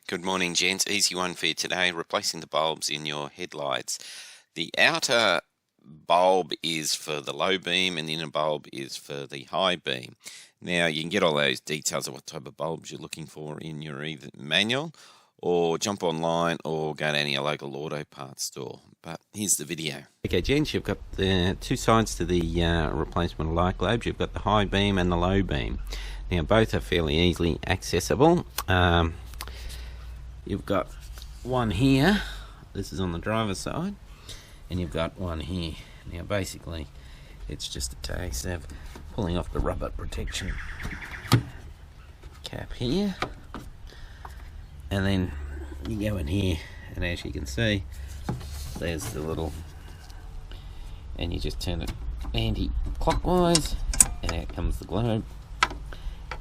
Good morning, gents. Easy one for you today, replacing the bulbs in your headlights. The outer bulb is for the low beam and the inner bulb is for the high beam. Now, you can get all those details of what type of bulbs you're looking for in your either manual or jump online or go to any local auto parts store. But here's the video. Okay, gents, you've got the two sides to the replacement light globes. You've got the high beam and the low beam. Now, both are fairly easily accessible. You've got one here, this is on the driver's side, and you've got one here. Now basically it's just a case of pulling off the rubber protection cap here, and then you go in here, and as you can see, there's the little, and you just turn it anti-clockwise, and out comes the globe,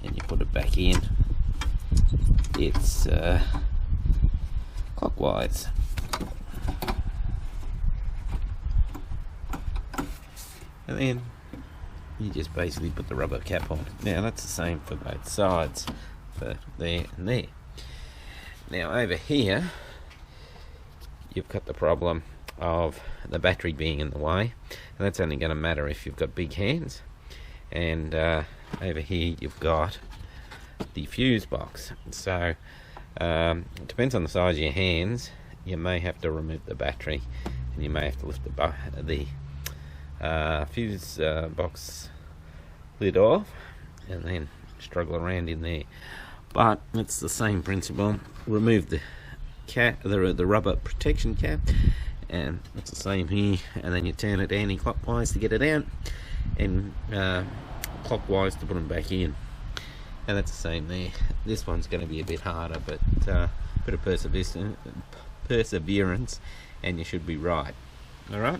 and you put it back in. It's clockwise. And then you just basically put the rubber cap on. Now that's the same for both sides, for there and there. Now over here you've got the problem of the battery being in the way, and that's only going to matter if you've got big hands. And over here you've got the fuse box. So it depends on the size of your hands. You may have to remove the battery, and you may have to lift the fuse box lid off, and then struggle around in there. But it's the same principle. Remove the cap, the rubber protection cap, and it's the same here. And then you turn it anti-clockwise to get it out, and clockwise to put them back in. And that's the same there. This one's going to be a bit harder, but a bit of perseverance and you should be right. Alright?